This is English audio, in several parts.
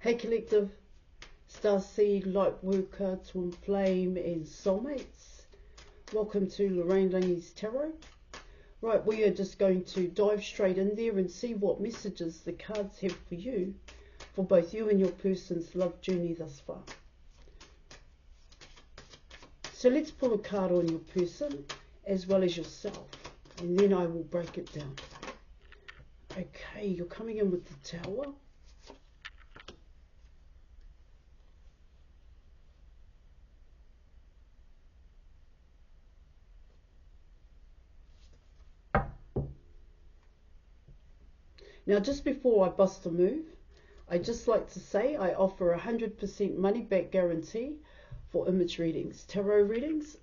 Hey collective, Starseed, Lightworker, Twin Flame and Soulmates. Welcome to Lorraine Rangi's Tarot. Right, we are just going to dive straight in there and see what messages the cards have for you, for both you and your person's love journey thus far. So let's pull a card on your person as well as yourself, and then I will break it down. Okay, you're coming in with the Tower. Now, just before I bust a move, I just like to say I offer 100% money back guarantee for image readings, tarot readings,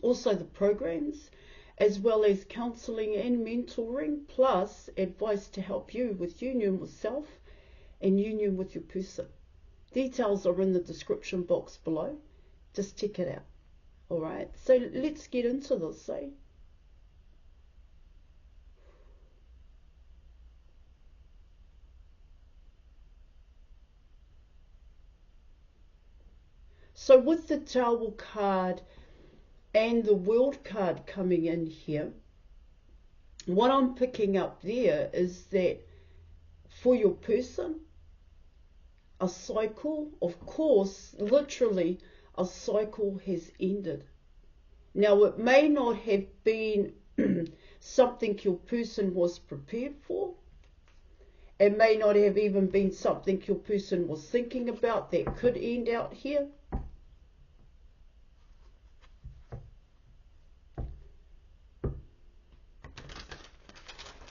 also the programs, as well as counselling and mentoring, plus advice to help you with union with self and union with your person. Details are in the description box below. Just check it out. All right, so let's get into this, eh? So with the Tower card and the World card coming in here, what I'm picking up there is that for your person, a cycle, of course, literally a cycle has ended. Now, it may not have been something your person was prepared for. It may not have even been something your person was thinking about that could end out here.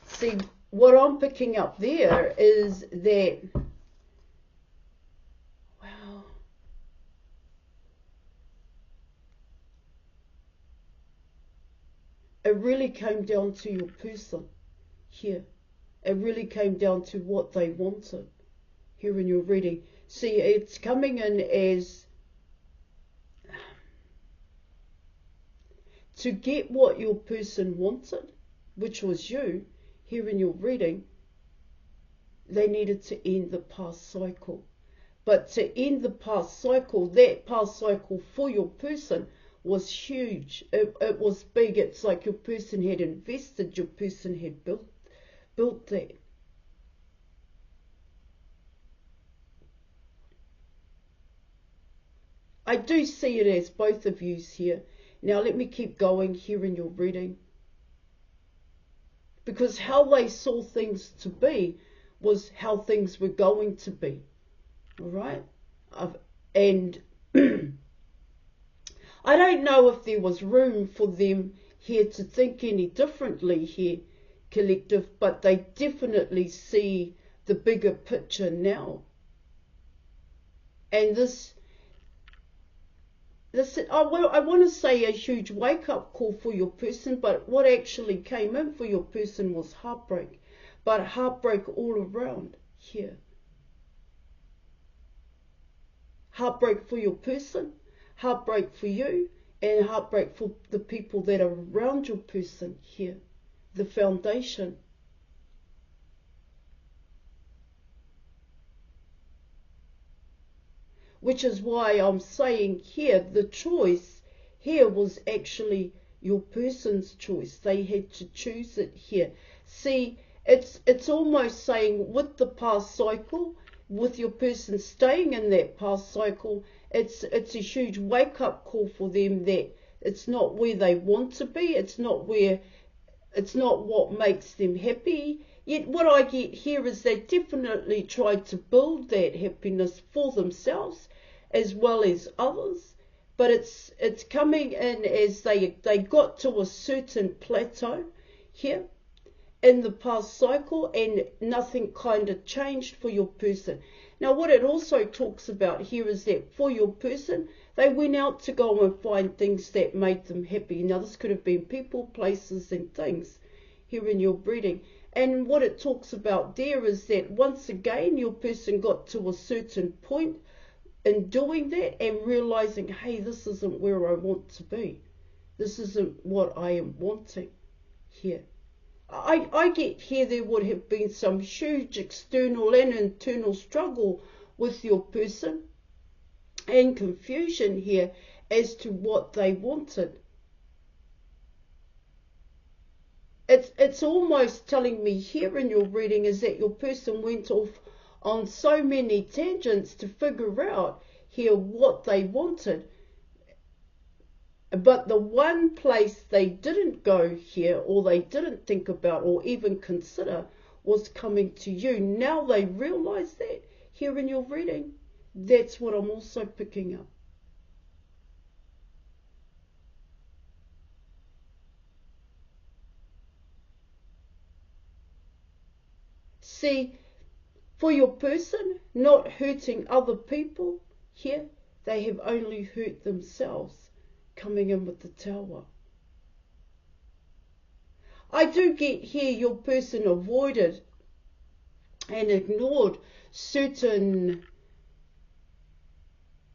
See, what I'm picking up there is that, wow, it really came down to your person here. It really came down to what they wanted here in your reading. See, it's coming in as to get what your person wanted, which was you. Here in your reading, they needed to end the past cycle. But to end the past cycle, that past cycle for your person was huge. It was big. It's like your person had invested, your person had built that. I do see it as both of yous here. Now let me keep going here in your reading. Because how they saw things to be was how things were going to be. All right? And I don't know if there was room for them here to think any differently here, collective, but they definitely see the bigger picture now. And this I want to say a huge wake-up call for your person, but what actually came in for your person was heartbreak, but heartbreak all around here. Heartbreak for your person, heartbreak for you, and heartbreak for the people that are around your person here, the foundation. Which is why I'm saying here, the choice here was actually your person's choice. They had to choose it here. See, it's almost saying with the past cycle, with your person staying in that past cycle, it's a huge wake-up call for them that it's not where they want to be. It's not what makes them happy. Yet what I get here is they definitely tried to build that happiness for themselves as well as others, but it's coming in as they got to a certain plateau here in the past cycle, and nothing kind of changed for your person. Now what it also talks about here is that for your person, they went out to go and find things that made them happy. Now this could have been people, places and things here in your reading. And what it talks about there is that once again your person got to a certain point in doing that and realizing, hey, this isn't where I want to be. This isn't what I am wanting here. I get here there would have been some huge external and internal struggle with your person and confusion here as to what they wanted. It's almost telling me here in your reading is that your person went off on so many tangents to figure out here what they wanted. But the one place they didn't go here, or they didn't think about or even consider, was coming to you. Now they realize that here in your reading. That's what I'm also picking up. See, for your person not hurting other people here, they have only hurt themselves, coming in with the Tower. I do get here your person avoided and ignored certain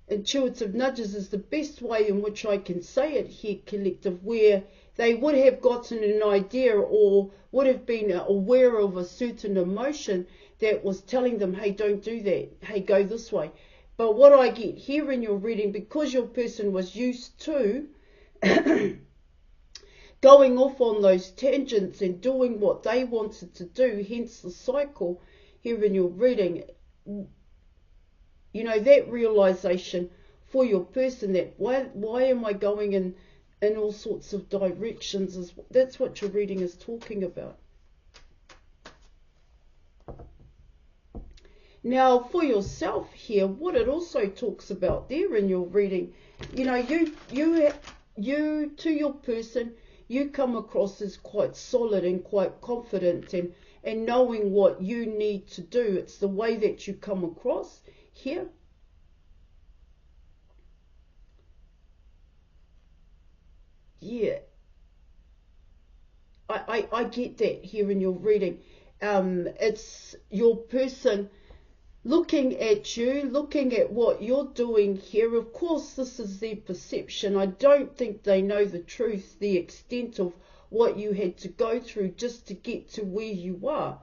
intuitive nudges is the best way in which I can say it here, collective, where they would have gotten an idea or would have been aware of a certain emotion that was telling them, hey, don't do that, hey, go this way. But what I get here in your reading, because your person was used to going off on those tangents and doing what they wanted to do, hence the cycle here in your reading, you know, that realization for your person that why am I going in all sorts of directions, that's what your reading is talking about. Now, for yourself here, what it also talks about there in your reading, you know, you to your person, you come across as quite solid and quite confident and knowing what you need to do. It's the way that you come across here. Yeah, I get that here in your reading. It's your person looking at you, looking at what you're doing here. Of course, this is their perception. I don't think they know the truth, the extent of what you had to go through just to get to where you are.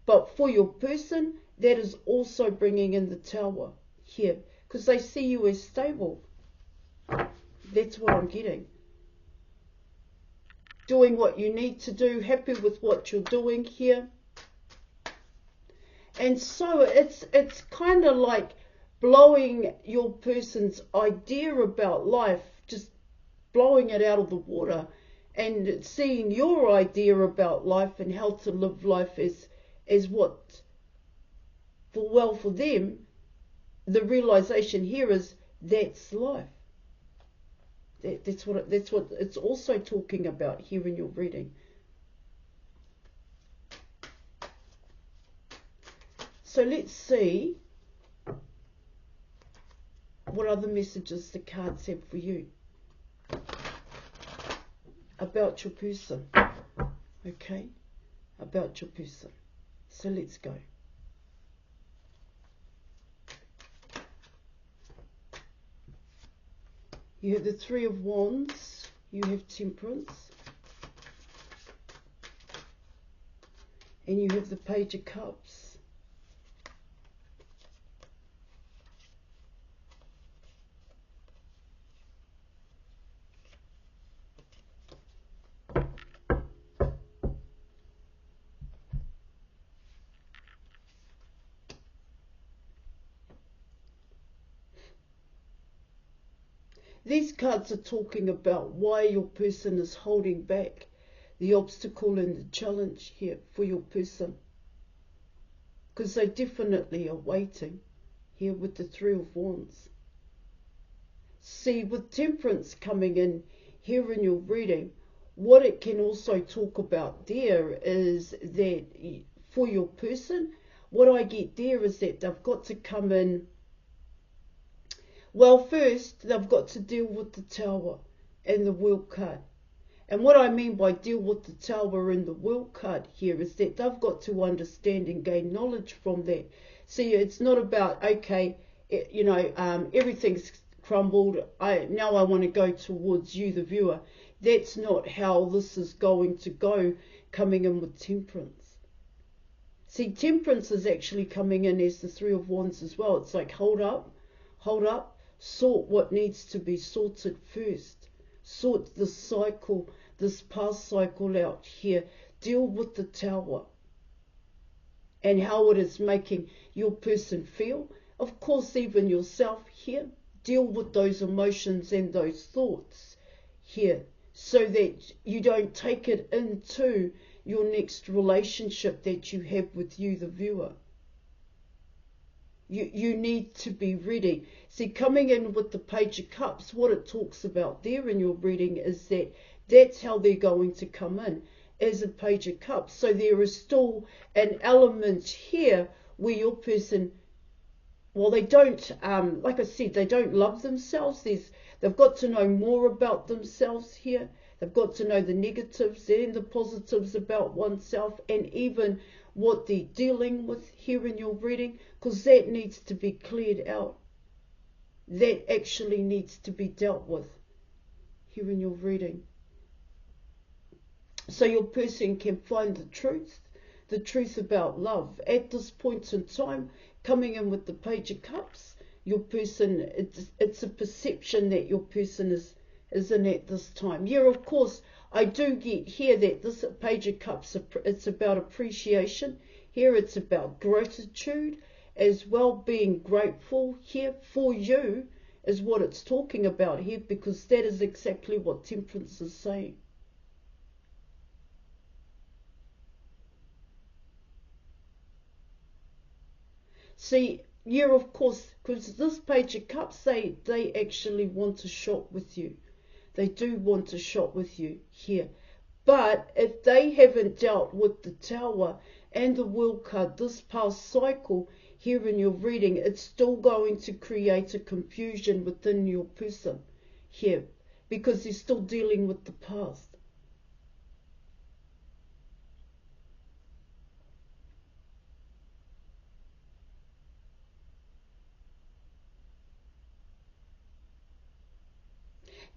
But for your person, that is also bringing in the Tower here, because they see you as stable. That's what I'm getting. Doing what you need to do, happy with what you're doing here. And so it's kind of like blowing your person's idea about life, just blowing it out of the water and seeing your idea about life and how to live life as what for them. The realization here is that's life. That's what it's also talking about here in your reading. So let's see what other messages the cards have for you about your person. Okay, about your person. So let's go. You have the Three of Wands, you have Temperance, and you have the Page of Cups. These cards are talking about why your person is holding back, the obstacle and the challenge here for your person. Because they definitely are waiting here with the Three of Wands. See, with Temperance coming in here in your reading, what it can also talk about there is that for your person, what I get there is that they've got to come in. Well, first, they've got to deal with the Tower and the World card. And what I mean by deal with the Tower and the World card here is that they've got to understand and gain knowledge from that. See, it's not about, okay, you know, everything's crumbled, now I want to go towards you, the viewer. That's not how this is going to go, coming in with temperance. See, temperance is actually coming in as the Three of Wands as well. It's like, hold up, sort what needs to be sorted first. Sort the cycle, this past cycle out here. Deal with the Tower and how it is making your person feel. Of course, even yourself here. Deal with those emotions and those thoughts here so that you don't take it into your next relationship that you have with you, the viewer. You need to be ready. See, coming in with the Page of Cups, what it talks about there in your reading is that that's how they're going to come in, as a Page of Cups. So there is still an element here where your person, well, they don't, like I said, they don't love themselves. They've got to know more about themselves here. They've got to know the negatives and the positives about oneself, and even what they're dealing with here in your reading, because that needs to be cleared out. That actually needs to be dealt with here in your reading. So your person can find the truth about love. At this point in time, coming in with the Page of Cups, your person, it's a perception that your person is in at this time. Yeah, of course, I do get here that this Page of Cups, it's about appreciation. Here it's about gratitude as well, being grateful here for you is what it's talking about here, because that is exactly what Temperance is saying. See, yeah, of course, because this Page of Cups, they actually want to shop with you. They do want to shop with you here. But if they haven't dealt with the Tower and the World card this past cycle here in your reading, it's still going to create a confusion within your person here, because they're still dealing with the past.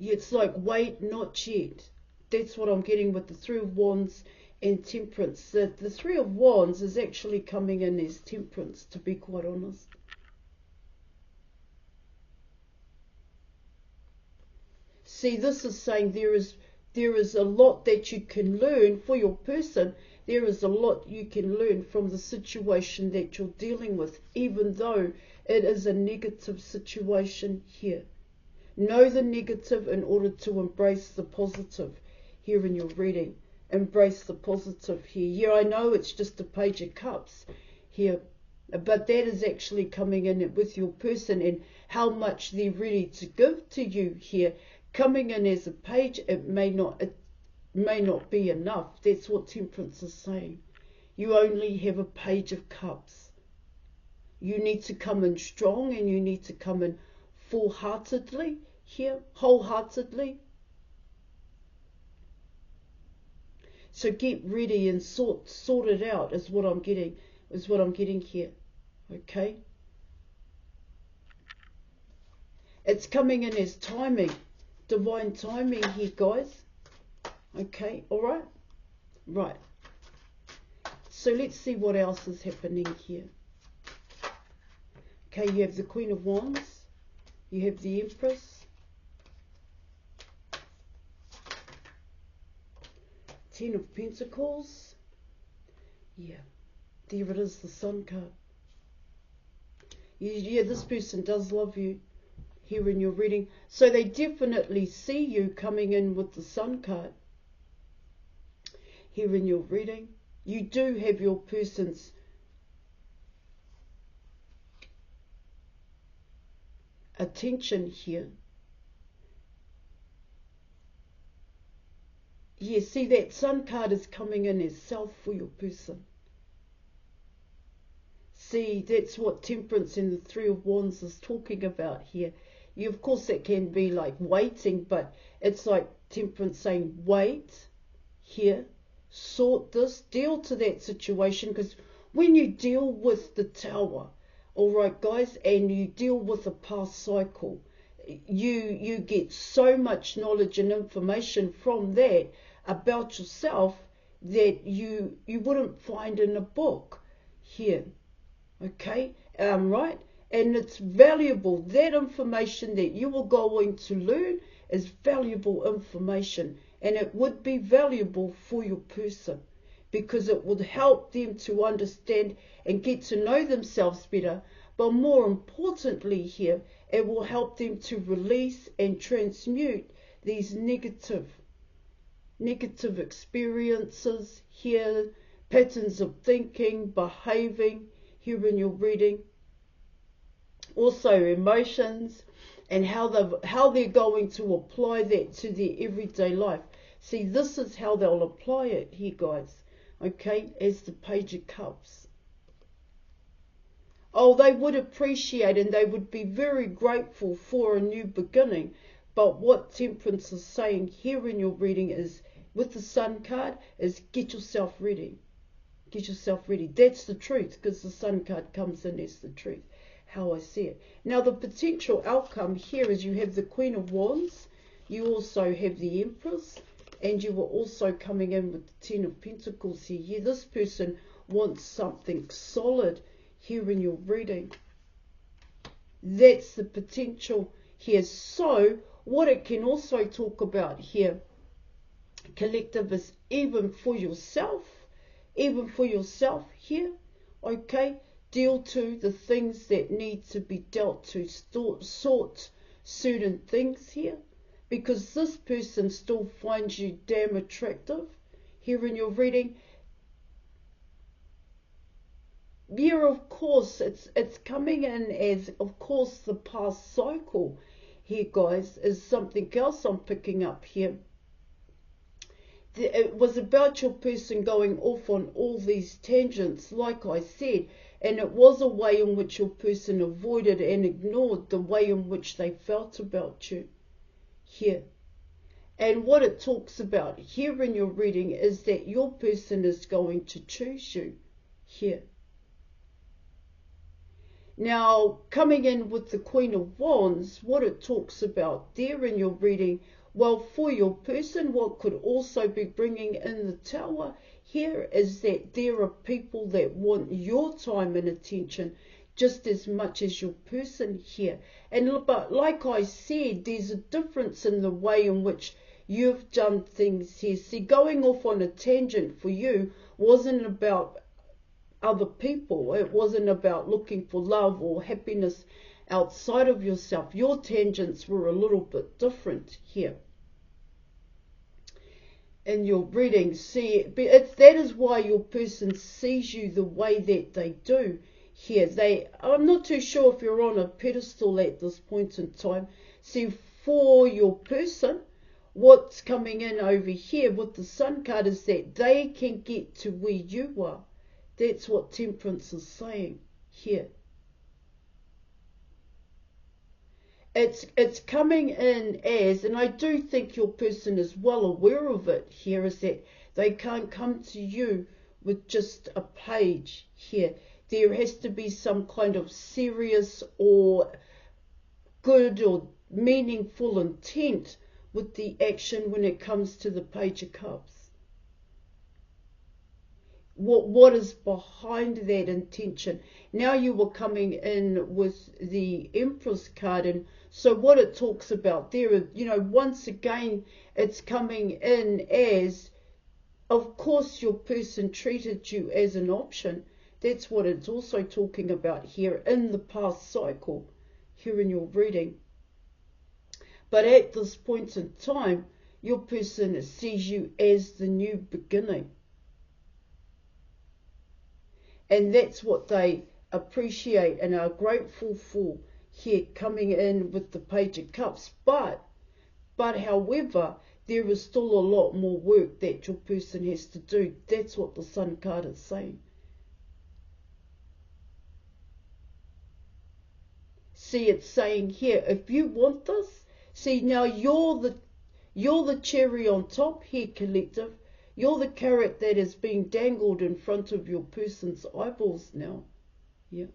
It's like, wait, not yet. That's what I'm getting with the Three of Wands and Temperance. The Three of Wands is actually coming in as Temperance, to be quite honest. See, this is saying there is a lot that you can learn for your person. There is a lot you can learn from the situation that you're dealing with, even though it is a negative situation here. Know the negative in order to embrace the positive here in your reading. Embrace the positive here. Yeah, I know it's just a Page of Cups here, but that is actually coming in with your person and how much they're ready to give to you here. Coming in as a page, it may not be enough. That's what Temperance is saying. You only have a Page of Cups. You need to come in strong, and you need to come in full-heartedly here, wholeheartedly. So get ready and sort it out is what I'm getting here. Okay? It's coming in as timing, divine timing here, guys. Okay, alright? Right. So let's see what else is happening here. Okay, you have the Queen of Wands, you have the Empress, Ten of Pentacles. Yeah, there it is, the Sun card. Yeah, this person does love you here in your reading. So they definitely see you coming in with the Sun card here in your reading. You do have your person's attention here. Yeah, see, that Sun card is coming in as self for your person. See, that's what Temperance and the Three of Wands is talking about here. You, of course, it can be like waiting, but it's like Temperance saying, wait here, sort this, deal to that situation, because when you deal with the Tower, all right, guys, and you deal with a past cycle, you get so much knowledge and information from that about yourself that you wouldn't find in a book here. Okay, right? And it's valuable. That information that you are going to learn is valuable information, and it would be valuable for your person because it would help them to understand and get to know themselves better. But more importantly here, it will help them to release and transmute these negative experiences here, patterns of thinking, behaving here in your reading. Also emotions and how they're going to apply that to their everyday life. See, this is how they'll apply it here, guys. Okay, as the Page of Cups. Oh, they would appreciate and they would be very grateful for a new beginning. But what Temperance is saying here in your reading is, with the Sun card, is get yourself ready. Get yourself ready. That's the truth, because the Sun card comes in as the truth, how I see it. Now, the potential outcome here is you have the Queen of Wands, you also have the Empress, and you were also coming in with the Ten of Pentacles here. Yeah, this person wants something solid here in your reading. That's the potential here. So, what it can also talk about here, collective, is even for yourself here, okay, deal to the things that need to be dealt to, sort certain things here, because this person still finds you damn attractive here in your reading. Yeah, of course, it's coming in as, of course, the past cycle here, guys, is something else I'm picking up here. It was about your person going off on all these tangents, like I said, and it was a way in which your person avoided and ignored the way in which they felt about you here. And what it talks about here in your reading is that your person is going to choose you here. Now, coming in with the Queen of Wands, what it talks about there in your reading, well, for your person, what could also be bringing in the Tower here is that there are people that want your time and attention just as much as your person here. But like I said, there's a difference in the way in which you've done things here. See, going off on a tangent for you wasn't about other people. It wasn't about looking for love or happiness outside of yourself. Your tangents were a little bit different here in your reading. See, that is why your person sees you the way that they do here. I'm not too sure if you're on a pedestal at this point in time. See, for your person, what's coming in over here with the Sun card is that they can get to where you are. That's what Temperance is saying here. It's coming in as, and I do think your person is well aware of it here, is that they can't come to you with just a page here. There has to be some kind of serious or good or meaningful intent with the action when it comes to the Page of Cups. What is behind that intention? Now you were coming in with the Empress card, and so what it talks about there, once again, it's coming in as, of course, your person treated you as an option. That's what it's also talking about here in the past cycle, here in your reading. But at this point in time, your person sees you as the new beginning. And that's what they appreciate and are grateful for here, coming in with the Page of Cups. But however, there is still a lot more work that your person has to do. That's what the Sun card is saying. See, it's saying here, if you want this, see, now you're the cherry on top here, collective. You're the carrot that is being dangled in front of your person's eyeballs now. Yeah.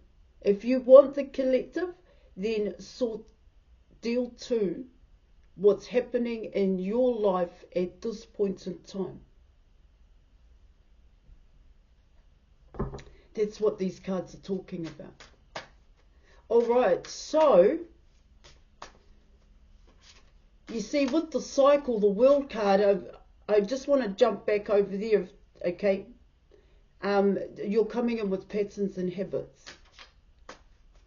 If you want the collective, then deal to what's happening in your life at this point in time. That's what these cards are talking about. Alright, so you see with the cycle, the world card, I just want to jump back over there, okay? You're coming in with patterns and habits.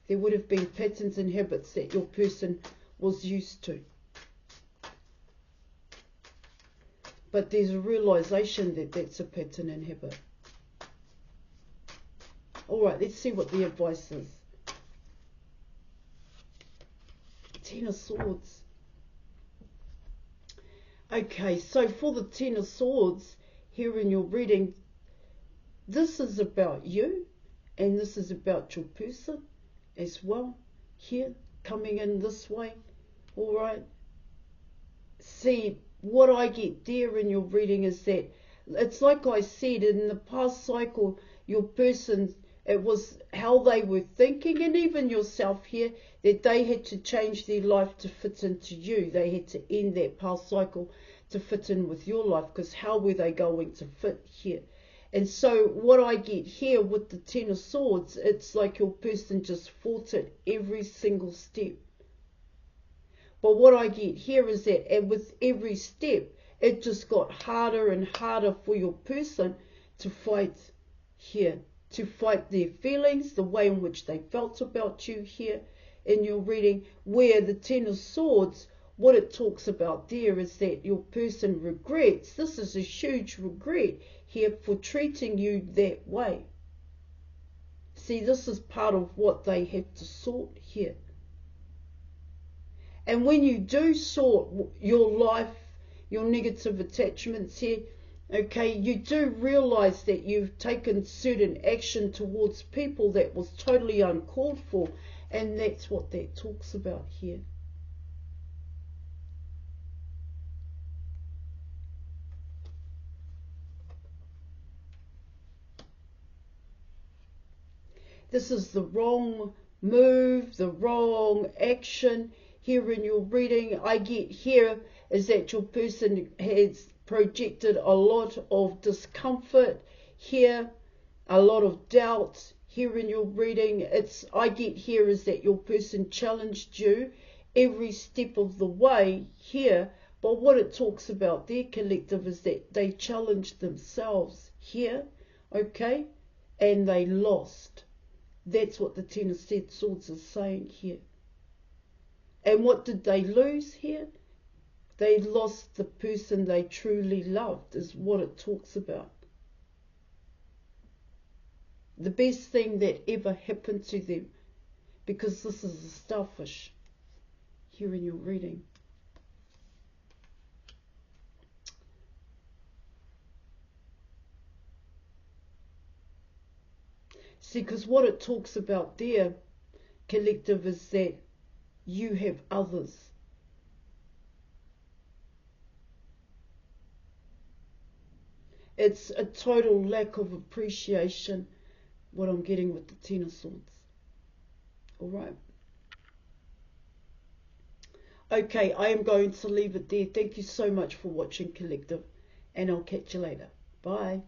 There would have been patterns and habits that your person was used to. But there's a realization that that's a pattern and habit. Alright, let's see what the advice is. Ten of Swords. Okay, so for the Ten of Swords, here in your reading, this is about you, and this is about your person as well. Here, coming in this way. Alright. See, what I get there in your reading is that, it's like I said, in the past cycle, your person, it was how they were thinking, and even yourself here, that they had to change their life to fit into you. They had to end that past cycle to fit in with your life, because how were they going to fit here? And so what I get here with the Ten of Swords, it's like your person just fought it every single step. But what I get here is that, and with every step, it just got harder and harder for your person to fight here, to fight their feelings, the way in which they felt about you here in your reading, where the Ten of Swords, what it talks about there is that your person regrets. This is a huge regret here for treating you that way. See, this is part of what they have to sort here. And when you do sort your life, your negative attachments here, okay, you do realize that you've taken certain action towards people that was totally uncalled for, and that's what that talks about here. This is the wrong move, the wrong action. Here in your reading, I get here is that your person has projected a lot of discomfort here, a lot of doubt. Here in your reading, I get here is that your person challenged you every step of the way here. But what it talks about their collective is that they challenged themselves here, okay, and they lost. That's what the Ten of Swords is saying here. And what did they lose here? They lost the person they truly loved, is what it talks about. The best thing that ever happened to them, because this is the Starfish here in your reading. See, because what it talks about there, collective, is that you have others. It's a total lack of appreciation, what I'm getting with the Ten of Swords. Alright. Okay, I am going to leave it there. Thank you so much for watching, collective, and I'll catch you later. Bye.